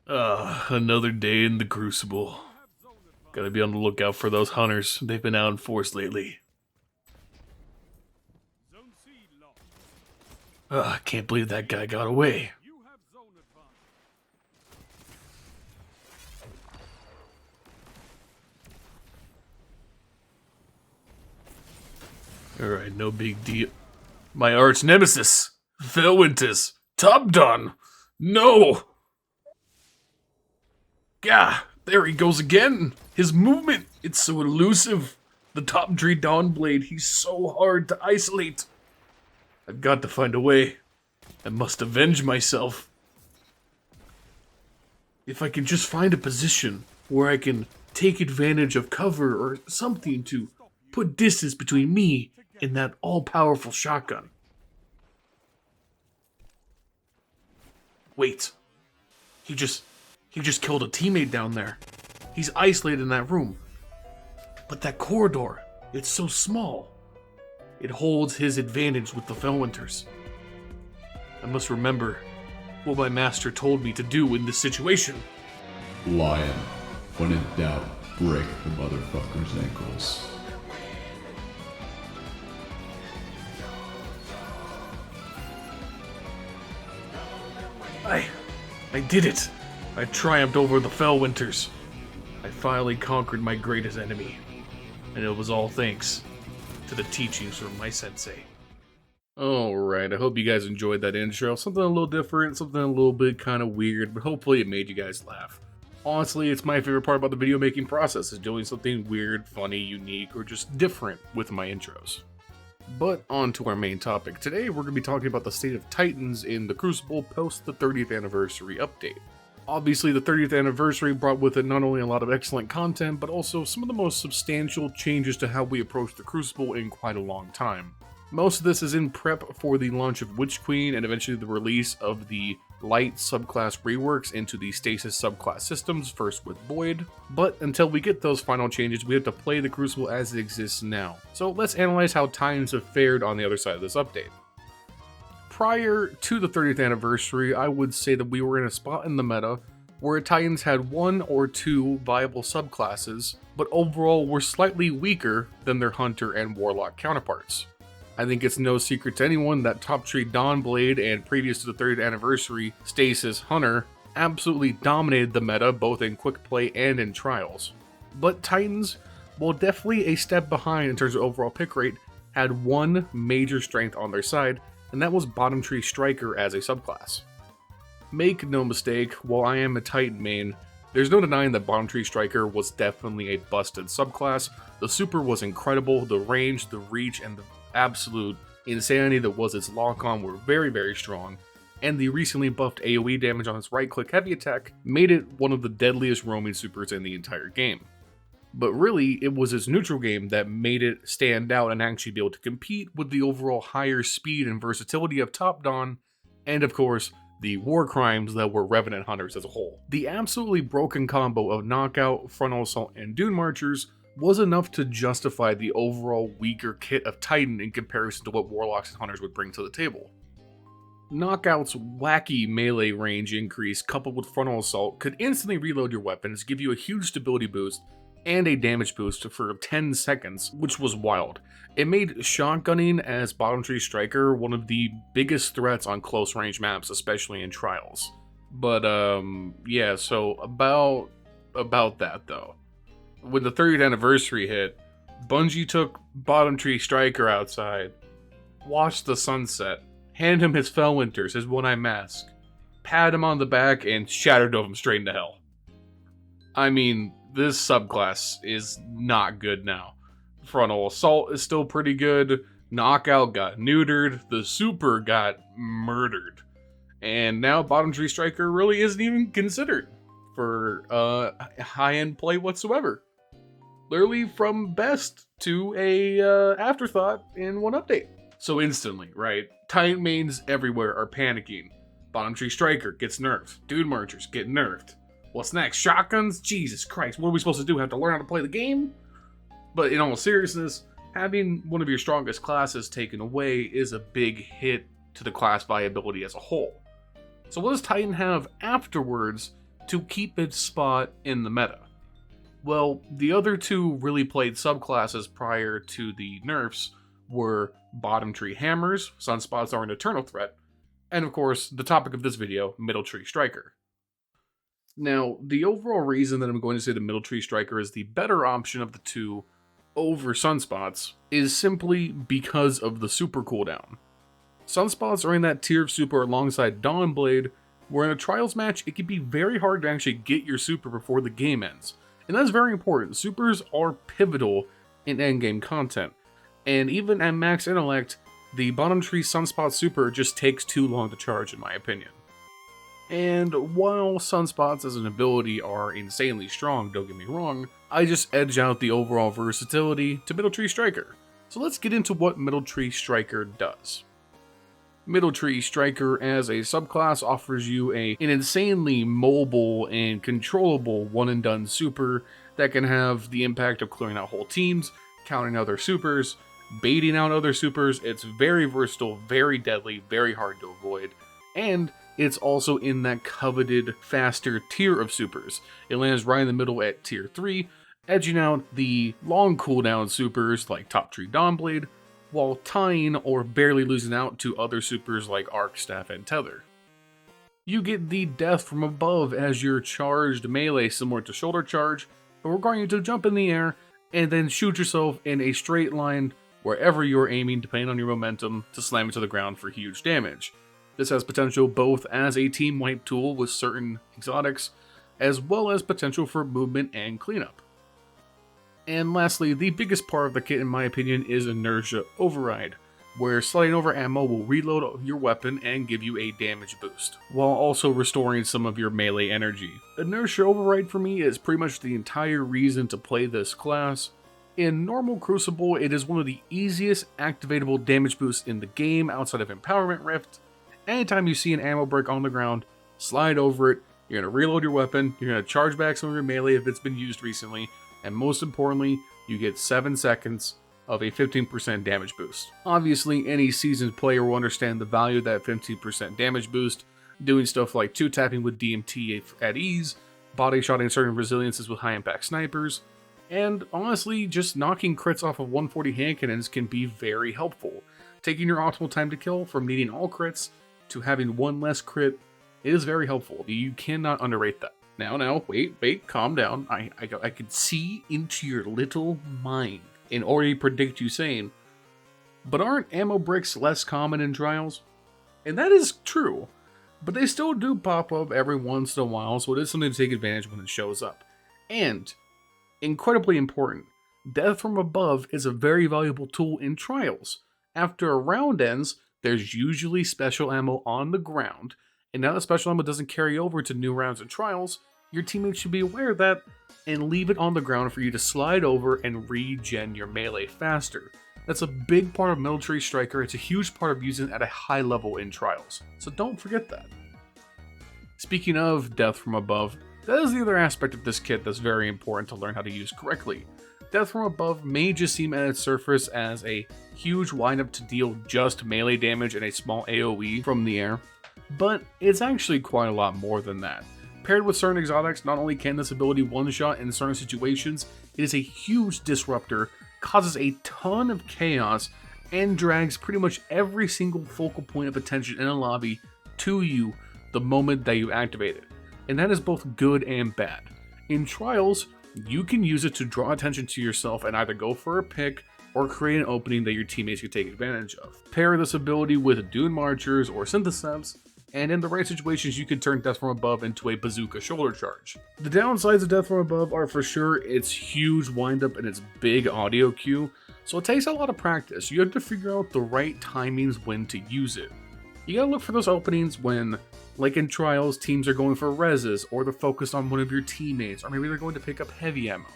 Another day in the Crucible. Gotta be on the lookout for those hunters. They've been out in force lately. I can't believe that guy got away. Alright, no big deal. My arch nemesis, Felwintis, top done. No! Gah, there he goes again. His movement, it's so elusive. The top tree Dawnblade, he's so hard to isolate. I've got to find a way. I must avenge myself. If I can just find a position where I can take advantage of cover or something to put distance between me and that all-powerful shotgun. Wait. He just killed a teammate down there. He's isolated in that room. But that corridor, it's so small. It holds his advantage with the Felwinters. I must remember what my master told me to do in this situation. Lion, when in doubt, break the motherfucker's ankles. I did it! I triumphed over the Felwinters. I finally conquered my greatest enemy. And it was all thanks to the teachings from my sensei. Alright, I hope you guys enjoyed that intro. Something a little different, something a little bit kind of weird, but hopefully it made you guys laugh. Honestly, it's my favorite part about the video making process, is doing something weird, funny, unique, or just different with my intros. But on to our main topic. Today we're going to be talking about the state of Titans in the Crucible post the 30th anniversary update. Obviously, the 30th anniversary brought with it not only a lot of excellent content, but also some of the most substantial changes to how we approach the Crucible in quite a long time. Most of this is in prep for the launch of Witch Queen and eventually the release of the Light subclass reworks into the Stasis subclass systems, first with Void. But until we get those final changes, we have to play the Crucible as it exists now. So let's analyze how Titans have fared on the other side of this update. Prior to the 30th anniversary, I would say that we were in a spot in the meta where Titans had one or two viable subclasses, but overall were slightly weaker than their Hunter and Warlock counterparts. I think it's no secret to anyone that Top Tree Dawnblade and previous to the 30th anniversary Stasis Hunter absolutely dominated the meta both in quick play and in trials. But Titans, while definitely a step behind in terms of overall pick rate, had one major strength on their side, and that was Bottom Tree Striker as a subclass. Make no mistake, while I am a Titan main, there's no denying that Bottom Tree Striker was definitely a busted subclass. The super was incredible, the range, the reach, and the absolute insanity that was its lock-on were very, very strong, and the recently buffed AoE damage on its right-click heavy attack made it one of the deadliest roaming supers in the entire game. But really, it was its neutral game that made it stand out and actually be able to compete with the overall higher speed and versatility of Top Dawn, and of course, the war crimes that were Revenant Hunters as a whole. The absolutely broken combo of Knockout, Frontal Assault, and Dune Marchers was enough to justify the overall weaker kit of Titan in comparison to what Warlocks and Hunters would bring to the table. Knockout's wacky melee range increase coupled with Frontal Assault could instantly reload your weapons, give you a huge stability boost, and a damage boost for 10 seconds, which was wild. It made shotgunning as Bottom Tree Striker one of the biggest threats on close range maps, especially in trials. But yeah, so about that though. When the 30th anniversary hit, Bungie took Bottom Tree Striker outside, watched the sunset, handed him his Felwinters, his one-eye mask, patted him on the back, and shattered him straight into hell. I mean, this subclass is not good now. Frontal Assault is still pretty good, Knockout got neutered, the Super got murdered, and now Bottom Tree Striker really isn't even considered for high-end play whatsoever. Literally from best to a afterthought in one update. So instantly, right? Titan mains everywhere are panicking. Bottom Tree Striker gets nerfed. Dune Marchers get nerfed. What's next? Shotguns? Jesus Christ, what are we supposed to do? Have to learn how to play the game? But in all seriousness, having one of your strongest classes taken away is a big hit to the class viability as a whole. So what does Titan have afterwards to keep its spot in the meta. Well, the other two really played subclasses prior to the nerfs were Bottom Tree Hammers, Sunspots are an eternal threat, and of course, the topic of this video, Middle Tree Striker. Now, the overall reason that I'm going to say the Middle Tree Striker is the better option of the two over Sunspots is simply because of the super cooldown. Sunspots are in that tier of super alongside Dawnblade, where in a Trials match, it can be very hard to actually get your super before the game ends. And that's very important. Supers are pivotal in endgame content. And even at max intellect, the Bottom Tree Sunspot super just takes too long to charge in my opinion. And while Sunspots as an ability are insanely strong, don't get me wrong, I just edge out the overall versatility to Middle Tree Striker. So let's get into what Middle Tree Striker does. Middle Tree Striker as a subclass offers you an insanely mobile and controllable one-and-done super that can have the impact of clearing out whole teams, countering other supers, baiting out other supers. It's very versatile, very deadly, very hard to avoid, and it's also in that coveted faster tier of supers. It lands right in the middle at tier 3, edging out the long cooldown supers like Top Tree Dawnblade, while tying or barely losing out to other supers like Arc, Staff, and Tether. You get the Death from Above as your charged melee similar to Shoulder Charge, but requiring you to jump in the air and then shoot yourself in a straight line wherever you're aiming depending on your momentum to slam it to the ground for huge damage. This has potential both as a team wipe tool with certain exotics, as well as potential for movement and cleanup. And lastly, the biggest part of the kit in my opinion is Inertia Override, where sliding over ammo will reload your weapon and give you a damage boost, while also restoring some of your melee energy. Inertia Override for me is pretty much the entire reason to play this class. In normal Crucible, it is one of the easiest activatable damage boosts in the game outside of Empowerment Rift. Anytime you see an ammo brick on the ground, slide over it, you're going to reload your weapon, you're going to charge back some of your melee if it's been used recently, and most importantly, you get 7 seconds of a 15% damage boost. Obviously, any seasoned player will understand the value of that 15% damage boost, doing stuff like 2-tapping with DMT at ease, body shotting certain resiliences with high-impact snipers, and honestly, just knocking crits off of 140 hand cannons can be very helpful. Taking your optimal time to kill from needing all crits to having one less crit is very helpful. You cannot underrate that. Now, wait, calm down. I could see into your little mind and already predict you saying, but aren't ammo bricks less common in Trials? And that is true, but they still do pop up every once in a while, so it is something to take advantage when it shows up. And, incredibly important, Death from Above is a very valuable tool in Trials. After a round ends, there's usually special ammo on the ground, and now that special ammo doesn't carry over to new rounds and Trials, your teammates should be aware of that and leave it on the ground for you to slide over and regen your melee faster. That's a big part of Middle Tree Striker. It's a huge part of using it at a high level in Trials, so don't forget that. Speaking of Death from Above, that is the other aspect of this kit that's very important to learn how to use correctly. Death from Above may just seem at its surface as a huge windup to deal just melee damage and a small AoE from the air, but it's actually quite a lot more than that. Paired with certain exotics, not only can this ability one-shot in certain situations, it is a huge disruptor, causes a ton of chaos, and drags pretty much every single focal point of attention in a lobby to you the moment that you activate it. And that is both good and bad. In Trials, you can use it to draw attention to yourself and either go for a pick or create an opening that your teammates can take advantage of. Pair this ability with Dune Marchers or Synthesevs, and in the right situations you can turn Death from Above into a bazooka shoulder charge. The downsides of Death from Above are for sure its huge windup and its big audio cue, so it takes a lot of practice. You have to figure out the right timings when to use it. You gotta look for those openings when, like in Trials, teams are going for reses, or they're focused on one of your teammates, or maybe they're going to pick up heavy ammo.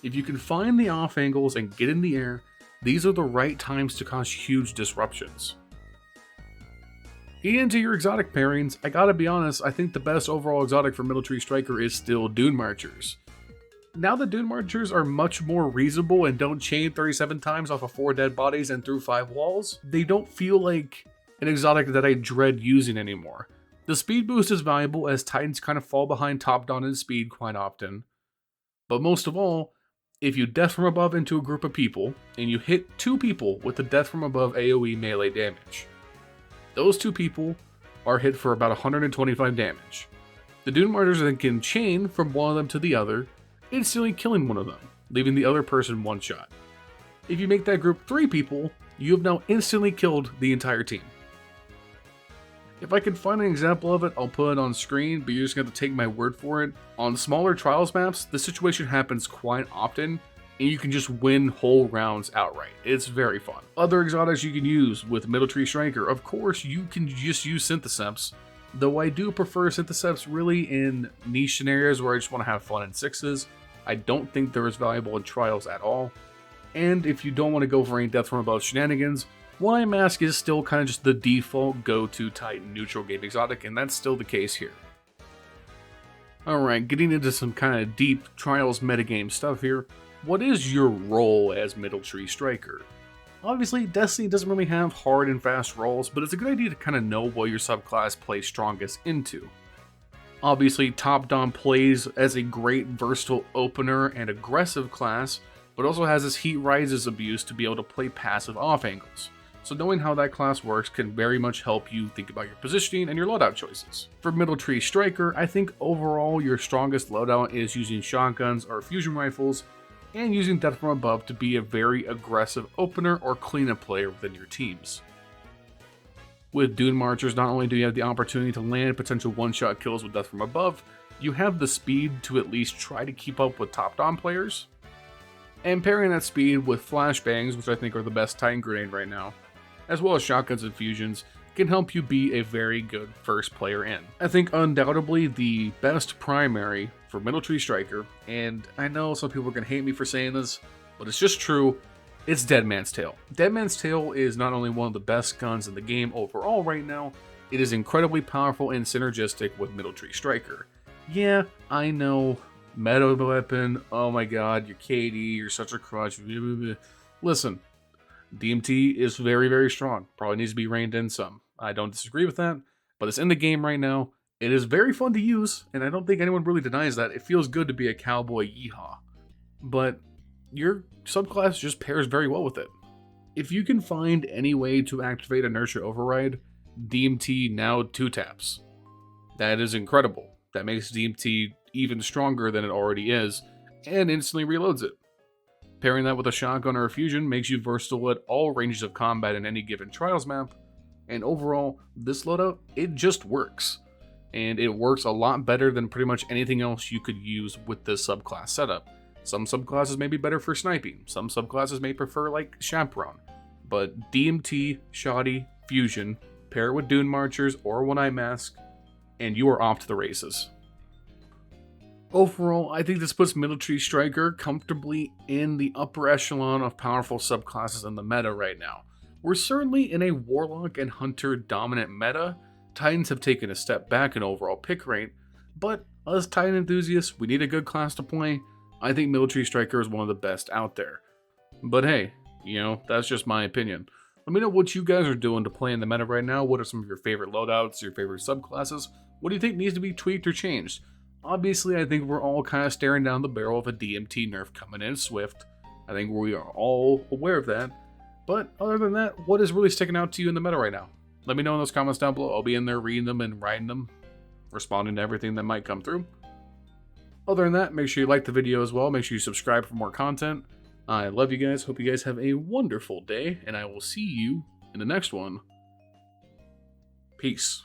If you can find the off angles and get in the air, these are the right times to cause huge disruptions. Getting into your exotic pairings, I gotta be honest, I think the best overall exotic for Middle Tree Striker is still Dune Marchers. Now that Dune Marchers are much more reasonable and don't chain 37 times off of 4 dead bodies and through 5 walls, they don't feel like an exotic that I dread using anymore. The speed boost is valuable as Titans kind of fall behind top down in speed quite often. But most of all, if you death from above into a group of people, and you hit 2 people with the death from above AoE melee damage, those 2 people are hit for about 125 damage. The Dune Martyrs then can chain from one of them to the other, instantly killing one of them, leaving the other person one shot. If you make that group 3 people, you have now instantly killed the entire team. If I can find an example of it, I'll put it on screen, but you're just going to take my word for it. On smaller Trials maps, this situation happens quite often, and you can just win whole rounds outright. It's very fun. Other exotics you can use with Military Striker, of course, you can just use Syntheseps, though I do prefer Syntheseps really in niche scenarios where I just want to have fun in 6s. I don't think they're as valuable in Trials at all. And if you don't want to go for any death from above shenanigans, One-Eye Mask is still kind of just the default go-to Titan neutral game exotic, and that's still the case here. Alright, getting into some kind of deep Trials metagame stuff here, what is your role as Military Striker? Obviously, Destiny doesn't really have hard and fast roles, but it's a good idea to kind of know what your subclass plays strongest into. Obviously, Top Dom plays as a great versatile opener and aggressive class, but also has this Heat Rises abuse to be able to play passive off angles. So knowing how that class works can very much help you think about your positioning and your loadout choices. For Military Striker, I think overall your strongest loadout is using shotguns or fusion rifles, and using Death from Above to be a very aggressive opener or cleanup player within your teams. With Dune Marchers, not only do you have the opportunity to land potential one-shot kills with Death from Above, you have the speed to at least try to keep up with top Dom players. And pairing that speed with flashbangs, which I think are the best Titan grenade right now, as well as shotguns and fusions, can help you be a very good first player in. I think undoubtedly the best primary for Military Striker, and I know some people are going to hate me for saying this, but it's just true, it's Dead Man's Tale. Dead Man's Tale is not only one of the best guns in the game overall right now, it is incredibly powerful and synergistic with Military Striker. Yeah, I know, meta weapon, oh my god, you're KD, you're such a crutch, blah, blah, blah. Listen, DMT is very, very strong. Probably needs to be reined in some. I don't disagree with that, but it's in the game right now. It is very fun to use, and I don't think anyone really denies that. It feels good to be a cowboy yeehaw. But your subclass just pairs very well with it. If you can find any way to activate Inertia Override, DMT now 2-taps. That is incredible. That makes DMT even stronger than it already is, and instantly reloads it. Pairing that with a shotgun or a fusion makes you versatile at all ranges of combat in any given Trials map, and overall, this loadout, it just works. And it works a lot better than pretty much anything else you could use with this subclass setup. Some subclasses may be better for sniping, some subclasses may prefer like Chaperone, but DMT, Shoddy, Fusion, pair it with Dune Marchers or One-Eye Mask, and you are off to the races. Overall, I think this puts Military Striker comfortably in the upper echelon of powerful subclasses in the meta right now. We're certainly in a Warlock and Hunter dominant meta. Titans have taken a step back in overall pick rate, but us Titan enthusiasts, we need a good class to play. I think Military Striker is one of the best out there. But hey, you know, that's just my opinion. Let me know what you guys are doing to play in the meta right now. What are some of your favorite loadouts, your favorite subclasses? What do you think needs to be tweaked or changed? Obviously, I think we're all kind of staring down the barrel of a DMT nerf coming in swift. I think we are all aware of that. But other than that, what is really sticking out to you in the meta right now? Let me know in those comments down below. I'll be in there reading them and writing them, responding to everything that might come through. Other than that, make sure you like the video as well. Make sure you subscribe for more content. I love you guys. Hope you guys have a wonderful day, and I will see you in the next one. Peace.